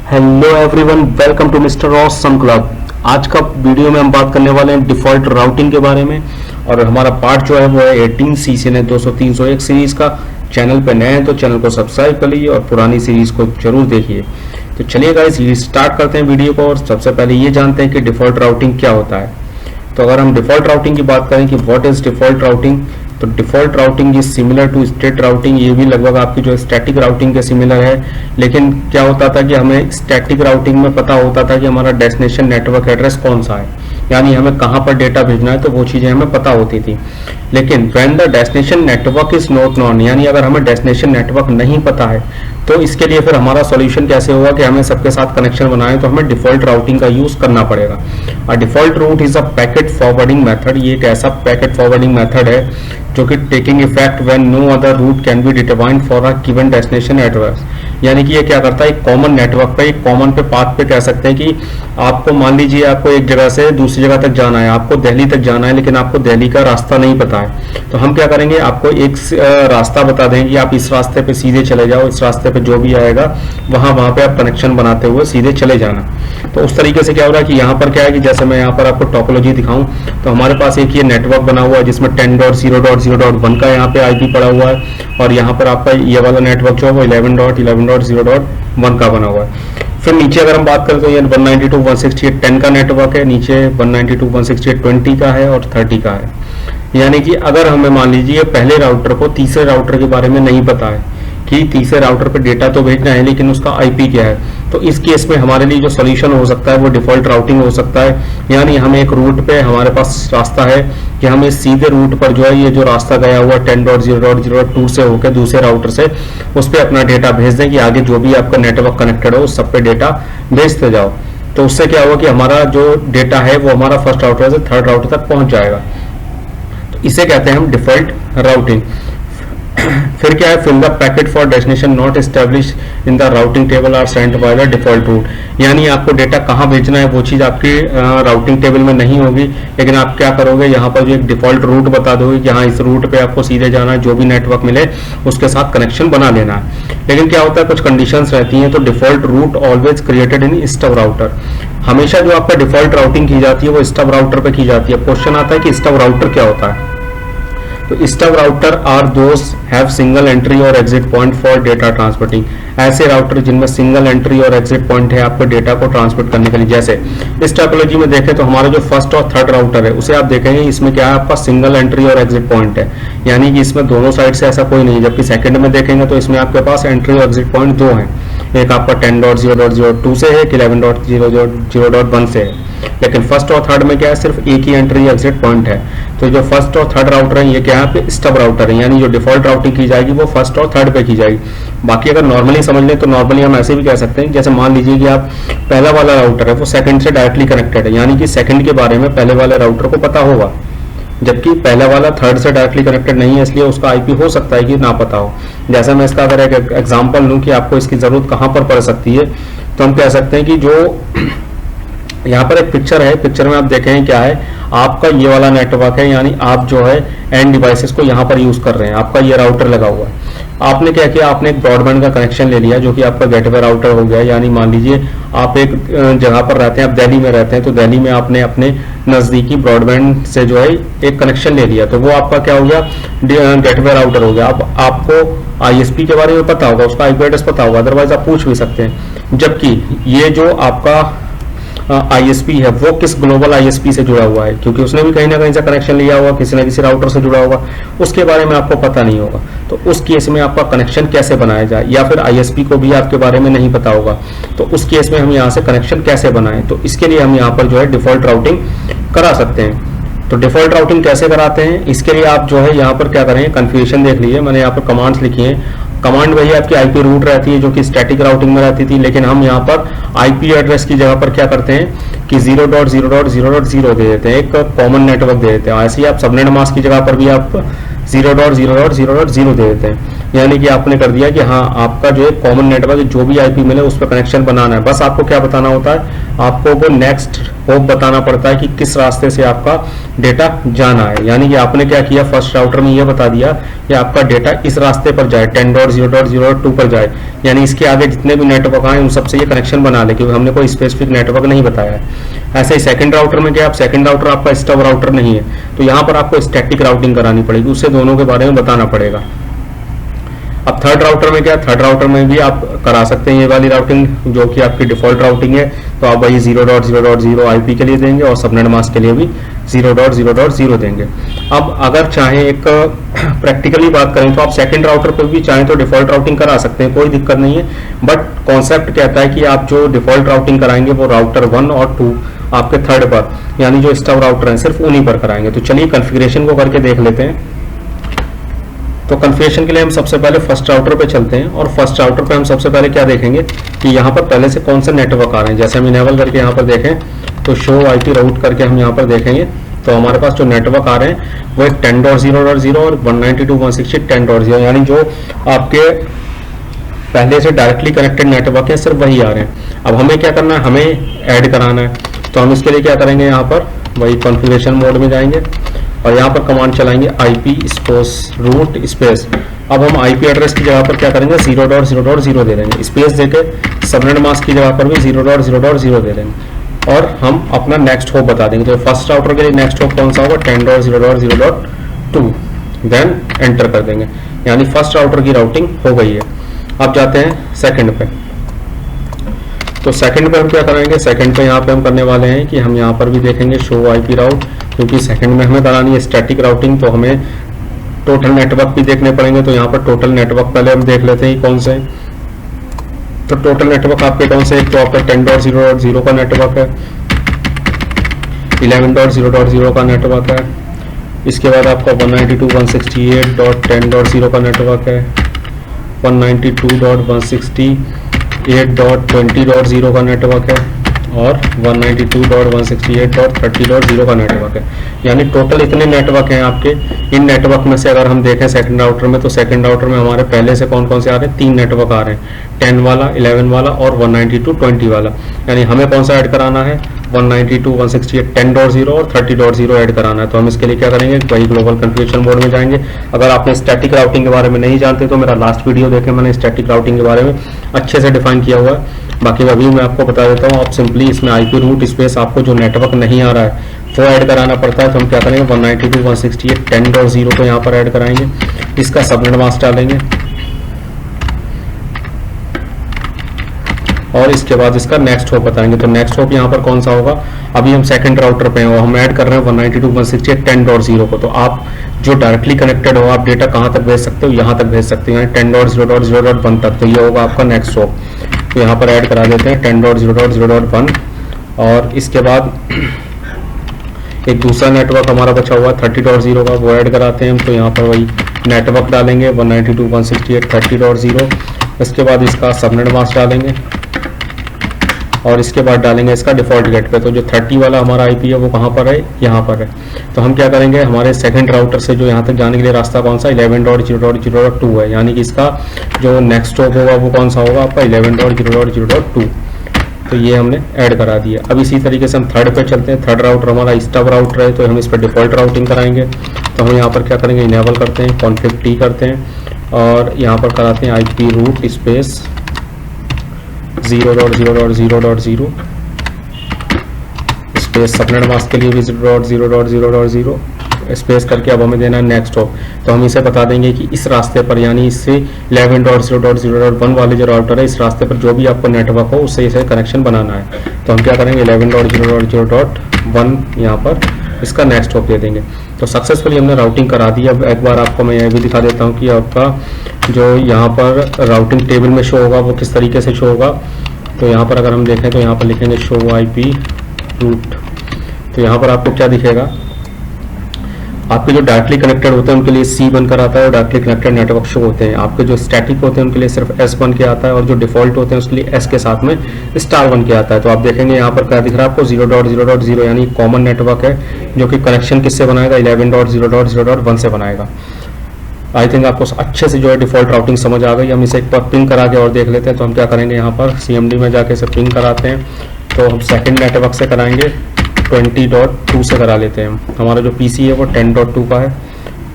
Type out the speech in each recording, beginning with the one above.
Hello everyone, welcome to mister awesome club. आज का video में हम बात करने वाले हैं डिफ़ॉल्ट राउटिंग के बारे में। और हमारा पार्ट जो है वो है 18 सीजन है 200-301 सीरीज का। चैनल पे नए हैं तो चैनल को सब्सक्राइब कर लीजिए और पुरानी सीरीज को जरूर देखिए। तो चलिए गाइस स्टार्ट करते हैं वीडियो को। और सबसे पहले ये जानते हैं कि डिफ़ॉल्ट राउटिंग क्या होता है। तो अगर हम डिफ़ॉल्ट राउटिंग की बात करें कि व्हाट इज डिफ़ॉल्ट राउटिंग, तो default routing is similar to state routing. ये भी लगभग आपकी जो स्टैटिक राउटिंग के सिमिलर है। लेकिन क्या होता था कि हमें स्टैटिक राउटिंग में पता होता था कि हमारा डेस्टिनेशन नेटवर्क एड्रेस कौन सा है, यानी हमें कहाँ पर डेटा भेजना है, तो वो चीज़ें हमें पता होती थी। लेकिन when the destination network is not known, यानी अगर हमें डेस्टिनेशन नेटवर्क नहीं पता है तो इसके लिए फिर हमारा सॉल्यूशन कैसे होगा कि हमें सबके साथ कनेक्शन बनाए, तो हमें डिफ़ॉल्ट राउटिंग का यूज़ करना पड़ेगा। और default route is a packet forwarding method. ये एक ऐसा पैकेट फॉरवर्डिंग मेथड है जो कि taking effect when no other route can be determined for a given destination address. यानी कि ये क्या करता है, एक कॉमन नेटवर्क पे, एक कॉमन पे पाथ पे कह सकते हैं कि आपको मान लीजिए आपको एक जगह से दूसरी जगह तक जाना है, आपको दिल्ली तक जाना है, लेकिन आपको दिल्ली का रास्ता नहीं पता है। तो हम क्या करेंगे, आपको एक रास्ता बता देंगे कि आप इस रास्ते पे सीधे चले जाओ, इस रास्ते पे जो भी आएगा वहां पे आप कनेक्शन बनाते हुए सीधे चले जाना। तो उस तरीके से क्या हो रहा है कि यहाँ पर क्या है कि जैसे मैं यहाँ पर आपको टोपोलॉजी दिखाऊं तो हमारे पास एक ये नेटवर्क बना हुआ है जिसमें 10.0.0.1 का यहाँ पे आईपी पड़ा हुआ है। और यहाँ पर आपका ये वाला नेटवर्क जो है वो 11.11.0.1 का बना हुआ है। फिर नीचे अगर हम बात करें तो ये 192.168.10 का नेटवर्क है, नीचे 192.168.20 का है और 30 का है। यानी कि अगर हमें मान लीजिए पहले राउटर को तीसरे राउटर के बारे में नहीं पता है कि तीसरे राउटर पे डेटा तो भेजना है लेकिन उसका आईपी क्या है, तो इस केस में हमारे लिए जो सॉल्यूशन हो सकता है वो डिफ़ॉल्ट राउटिंग हो सकता है। यानी हमें एक रूट पे हमारे पास रास्ता है कि हम इस सीधे रूट पर जो है ये जो रास्ता गया हुआ 10.0.0.2 से होकर दूसरे राउटर से उस पर अपना डेटा भेज दें कि आगे जो भी आपका नेटवर्क कनेक्टेड हो उस सब पे डेटा भेजते जाओ। तो उससे क्या होगा कि हमारा जो डेटा है वो हमारा फर्स्ट राउटर से थर्ड राउटर तक पहुंच जाएगा। तो इसे कहते हैं हम डिफ़ॉल्ट राउटिंग। फिर क्या है, fill the packet for destination not established in the routing table are sent by the default route. यानी आपको डेटा कहाँ भेजना है वो चीज़ आपकी राउटिंग टेबल में नहीं होगी, लेकिन आप क्या करोगे, यहाँ पर जो एक डिफॉल्ट रूट बता दोगे कि हाँ इस रूट पे आपको सीधे जाना है, जो भी नेटवर्क मिले उसके साथ कनेक्शन बना लेना है। लेकिन क्या होता है, कुछ कंडीशंस रहती हैं। तो default route always created in stub router. हमेशा जो आपका डिफॉल्ट राउटिंग की जाती है वो स्टब राउटर पर की जाती है। क्वेश्चन आता है कि स्टब राउटर क्या होता है। तो stub router are those have single entry और exit point for data transmitting. ऐसे राउटर जिनमें सिंगल एंट्री और एग्जिट पॉइंट है आपको डेटा को ट्रांसमिट करने के लिए। जैसे इस टोपोलॉजी में देखें तो हमारा जो फर्स्ट और थर्ड राउटर है उसे आप देखेंगे इसमें क्या है, आपका सिंगल एंट्री और एग्जिट पॉइंट है, यानी कि इसमें दोनों साइड से ऐसा कोई नहीं। जबकि सेकंड में देखेंगे तो इसमें आपके पास एंट्री और एग्जिट पॉइंट दो हैं, एक आपका 10.0.0.2 से है, 11.0.0.1 से है। लेकिन फर्स्ट और थर्ड में क्या है, सिर्फ एक ही एंट्री एग्जिट पॉइंट है। तो जो फर्स्ट और थर्ड राउटर है ये क्या है, स्टब राउटर है, यानी जो डिफॉल्ट राउटिंग की जाएगी वो फर्स्ट और थर्ड पे की जाएगी। बाकी अगर नॉर्मली समझ लें तो नॉर्मली हम ऐसे भी कह सकते हैं, जैसे मान लीजिए कि आप पहला वाला राउटर है वो सेकंड से डायरेक्टली कनेक्टेड है, यानी कि सेकंड के बारे में पहले वाले राउटर को पता होगा, जबकि पहला वाला थर्ड से डायरेक्टली कनेक्टेड नहीं है, इसलिए उसका आईपी हो सकता है कि ना पता हो। जैसे मैं इसका अगर एक एग्जांपल लूं कि आपको इसकी जरूरत कहां पर पड़ सकती है, तो हम कह सकते हैं कि जो यहाँ पर एक पिक्चर है, पिक्चर में आप देखें क्या है, आपका ये वाला नेटवर्क है, यानी आप जो है एंड डिवाइसेस को यहाँ पर यूज कर रहे हैं, आपका ये राउटर लगा हुआ है। आपने क्या किया, आपने एक ब्रॉडबैंड का कनेक्शन ले लिया जो कि आपका गेटवे राउटर हो गया। यानी मान लीजिए आप एक जगह पर रहते हैं, आप दिल्ली में रहते हैं, तो दिल्ली में आपने अपने नजदीकी ब्रॉडबैंड से जो है एक कनेक्शन ले लिया, तो वो आपका क्या हो गया, गेटवे राउटर हो गया। अब आपको आईएसपी के बारे में पता होगा, उसका आईपी एड्रेस पता होगा, अदरवाइज आप पूछ भी सकते हैं। जबकि ये जो आपका आईएसपी है वो किस ग्लोबल आईएसपी से जुड़ा हुआ है, क्योंकि उसने भी कहीं ना कहीं से कनेक्शन लिया होगा, किसी न किसी राउटर से जुड़ा होगा, उसके बारे में आपको पता नहीं होगा। तो उस केस में आपका कनेक्शन कैसे बनाया जाए, या फिर आईएसपी को भी आपके बारे में नहीं पता होगा, तो उस केस में हम यहाँ से कनेक्शन कैसे बनाएं। तो इसके लिए हम यहाँ पर जो है डिफॉल्ट राउटिंग करा सकते हैं। तो डिफॉल्ट राउटिंग कैसे कराते हैं, इसके लिए आप जो है यहाँ पर क्या करें, कन्फिग्रेशन देख लीजिए, मैंने यहाँ पर कमांड्स लिखी हैं। कमांड वही आपकी आईपी रूट रहती है जो कि स्टैटिक राउटिंग में रहती थी, लेकिन हम यहाँ पर आईपी एड्रेस की जगह पर क्या करते हैं कि 0.0.0.0 दे देते हैं, एक कॉमन नेटवर्क दे देते हैं। ऐसे ही आप सबनेट मास्क की जगह पर भी आप 0.0.0.0 दे देते हैं। यानी कि आपने कर दिया कि हाँ आपका जो है कॉमन नेटवर्क जो भी आईपी मिले उस पर कनेक्शन बनाना है। बस आपको क्या बताना होता है, आपको वो नेक्स्ट होप बताना पड़ता है कि किस रास्ते से आपका डेटा जाना है। यानी कि आपने क्या किया, फर्स्ट राउटर में ये बता दिया कि आपका डेटा इस रास्ते पर जाए 10.0.0.2 पर जाए, यानी इसके आगे जितने भी नेटवर्क आए उन सबसे ये कनेक्शन बना ले, क्योंकि हमने कोई स्पेसिफिक नेटवर्क नहीं बताया है। ऐसे ही सेकंड राउटर में क्या, आप सेकंड राउटर आपका स्टब राउटर नहीं है, तो यहाँ पर आपको स्टैटिक राउटिंग करानी पड़ेगी, उससे दोनों के बारे में बताना पड़ेगा। अब थर्ड राउटर में क्या, थर्ड राउटर में भी आप करा सकते हैं ये वाली राउटिंग जो कि आपकी डिफॉल्ट राउटिंग है, तो आप वही 0.0.0 आईपी के लिए देंगे और सबनेट मास्क के लिए भी 0.0.0 देंगे। अब अगर चाहें एक प्रैक्टिकली बात करें तो आप सेकंड राउटर पर भी चाहें तो डिफॉल्ट राउटिंग करा सकते हैं, कोई दिक्कत नहीं है, बट कॉन्सेप्ट कहता है कि आप जो डिफॉल्ट राउटिंग कराएंगे वो राउटर 1 और 2 आपके थर्ड पर, यानी जो स्टब राउटर है सिर्फ उन्हीं पर कराएंगे। तो चलिए कॉन्फ़िगरेशन को करके देख लेते हैं। तो कॉन्फ़िगरेशन के लिए हम सबसे पहले फर्स्ट राउटर पे चलते हैं, और फर्स्ट राउटर पे हम सबसे पहले क्या देखेंगे कि यहाँ पर पहले से कौन से नेटवर्क आ रहे हैं। जैसे हम इनेबल करके यहाँ पर देखें तो शो आईपी राउट करके हम यहाँ पर देखेंगे तो हमारे पास जो नेटवर्क आ रहे हैं वो 10.0.0 और 192.168.10.0, यानी जो आपके पहले से डायरेक्टली कनेक्टेड नेटवर्क है सिर्फ वही आ रहे हैं। अब हमें क्या करना है, हमें ऐड कराना है, तो हम इसके लिए क्या करेंगे, यहाँ पर वही कॉन्फ़िगरेशन मोड में जाएंगे और यहाँ पर कमांड चलाएंगे IP स्पेस रूट स्पेस। अब हम IP एड्रेस की जगह पर क्या करेंगे 0.0.0 दे देंगे, स्पेस देके सबनेट मास्क की जगह पर भी 0.0.0 दे देंगे और हम अपना नेक्स्ट होप बता देंगे। तो फर्स्ट राउटर के लिए नेक्स्ट होप कौन सा होगा 10.0.0.2, देन एंटर कर देंगे, यानी फर्स्ट राउटर की राउटिंग हो गई है। अब जाते हैं सेकंड पे। तो सेकंड पे हम क्या करेंगे, सेकंड पे यहाँ पे हम करने वाले हैं कि हम यहाँ पर भी देखेंगे शो IP राउट, क्योंकि सेकंड में हमें करानी है स्टैटिक राउटिंग, तो हमें टोटल नेटवर्क भी देखने पड़ेंगे। तो यहाँ पर टोटल नेटवर्क पहले हम देख लेते हैं कौन से हैं। तो टोटल नेटवर्क आपके कौन से, एक तो आपका 10.0.0 का नेटवर्क है, 11.0.0 का नेटवर्क है, इसके बाद आपका 192.168.10.0 का नेटवर्क है, 192.168.20.0 का नेटवर्क है और 192.168.30.0 का नेटवर्क है। यानी टोटल इतने नेटवर्क हैं आपके। इन नेटवर्क में से अगर हम देखें सेकंड राउटर में, तो सेकंड राउटर में हमारे पहले से कौन कौन से आ रहे हैं, 3 नेटवर्क आ रहे हैं, 10 वाला, 11 वाला और 192.20 वाला। यानी हमें कौन सा ऐड कराना है 192.168.10.0 और 30.0 ऐड कराना है। तो हम इसके लिए क्या करेंगे, वही ग्लोबल कॉन्फ़िगरेशन मोड में जाएंगे। अगर आपने स्टैटिक राउटिंग के बारे में नहीं जानते तो मेरा लास्ट वीडियो देखें, मैंने स्टैटिक राउटिंग के बारे में अच्छे से डिफाइन किया हुआ है। बाकी अभी मैं आपको बता देता हूँ, आप सिंपली इसमें IP रूट स्पेस आपको जो नेटवर्क नहीं आ रहा है वो ऐड कराना पड़ता है। तो हम क्या करेंगे 192.168.10.0 को यहाँ पर ऐड कराएंगे, इसका सबनेट मास्क डालेंगे और इसके बाद इसका नेक्स्ट होप बताएंगे। तो नेक्स्ट होप यहाँ पर कौन सा होगा, अभी हम सेकंड राउटर पे हैं, हम ऐड कर रहे हैं 192.168.10.0 को। तो आप जो डायरेक्टली कनेक्टेड हो, आप डेटा कहाँ तक भेज सकते हो, यहाँ तक भेज सकते हो, यानी 10.0.0.1 तक। तो ये होगा आपका नेक्स्ट होप। तो यहाँ पर ऐड करा देते हैं 10.0.0.1 और इसके बाद एक दूसरा नेटवर्क हमारा बचा हुआ है 30.0 का, वो ऐड कराते हैं हम। तो यहाँ पर वही नेटवर्क डालेंगे 192.168.30.0 इसके बाद इसका सबनेट मास्क डालेंगे और इसके बाद डालेंगे इसका डिफॉल्ट गेट पे। तो जो 30 वाला हमारा IP है वो कहाँ पर है, यहाँ पर है। तो हम क्या करेंगे, हमारे सेकंड राउटर से जो यहाँ तक जाने के लिए रास्ता कौन सा 11.0.0.2 है, यानी कि इसका जो नेक्स्ट होप होगा वो कौन सा होगा आपका 11.0.0.2। तो ये हमने ऐड करा दिया। अब इसी तरीके से हम थर्ड पे चलते हैं। थर्ड राउटर हमारा स्टब राउटर है, तो हम इस पर डिफॉल्ट राउटिंग कराएंगे। तो हम यहाँ पर क्या करेंगे, इनेबल करते हैं, कॉन्फिग T करते हैं और यहाँ पर कराते हैं IP route space 0.0.0.0 space subnet mask के लिए भी 0.0.0.0 स्पेस करके अब हमें देना है नेक्स्ट होप। तो हम इसे बता देंगे कि इस रास्ते पर, यानी इससे 11.0.0.1 वाले जो राउटर है इस रास्ते पर जो भी आपको नेटवर्क हो उससे इसे कनेक्शन बनाना है। तो हम क्या करेंगे 11.0.0.1 यहाँ पर इसका नेक्स्ट होप दे देंगे। तो सक्सेसफुली हमने राउटिंग करा दी। अब एक बार आपको मैं यह भी दिखा देता हूँ कि आपका जो यहाँ पर राउटिंग टेबल में शो होगा वो किस तरीके से शो होगा। तो यहाँ पर अगर हम देखें तो यहाँ पर लिखेंगे शो IP रूट। तो यहाँ पर आपको क्या दिखेगा, आपके जो डायरेक्टली कनेक्टेड होते हैं उनके लिए C बन कर आता है और डायरेक्टली कनेक्टेड नेटवर्क शो होते हैं। आपके जो स्टैटिक होते हैं उनके लिए सिर्फ S बन के आता है और जो डिफॉल्ट होते हैं उसके लिए S के साथ में स्टार बन के आता है। तो आप देखेंगे यहाँ पर क्या दिख रहा है आपको 0.0.0 यानी कॉमन नेटवर्क है जो कि कनेक्शन किससे बनाएगा 11.0.0.1 से बनाएगा। आई थिंक आपको अच्छे से जो है डिफ़ॉल्ट राउटिंग समझ आ गई। हम इसे एक बार पिंग करा के और देख लेते हैं। तो हम क्या करेंगे, यहाँ पर CMD में जाके इसे पिंग कराते हैं। तो हम सेकंड नेटवर्क से कराएंगे, 20.2 से करा लेते हैं। हमारा जो PC है वो 10.2 का है।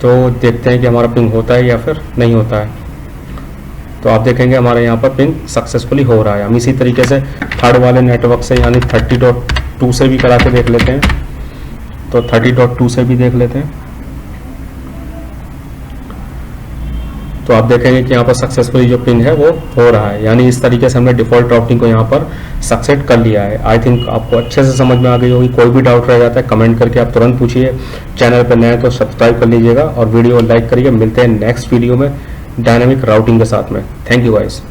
तो देखते हैं कि हमारा पिंग होता है या फिर नहीं होता है। तो आप देखेंगे हमारे यहाँ पर पिंग सक्सेसफुली हो रहा है। हम इसी तरीके से थर्ड वाले नेटवर्क से यानी 30.2 से भी करा के देख लेते हैं। तो 30.2 से भी देख लेते हैं। तो आप देखेंगे कि यहाँ पर सक्सेसफुली जो पिंग है वो हो रहा है। यानी इस तरीके से हमने डिफ़ॉल्ट राउटिंग को यहाँ पर सक्सेस कर लिया है। आई थिंक आपको अच्छे से समझ में आ गई होगी। कोई भी डाउट रह जाता है कमेंट करके आप तुरंत पूछिए। चैनल पर नए तो सब्सक्राइब कर लीजिएगा और वीडियो लाइक करिए। मिलते हैं नेक्स्ट वीडियो में डायनामिक राउटिंग के साथ में। Thank you guys.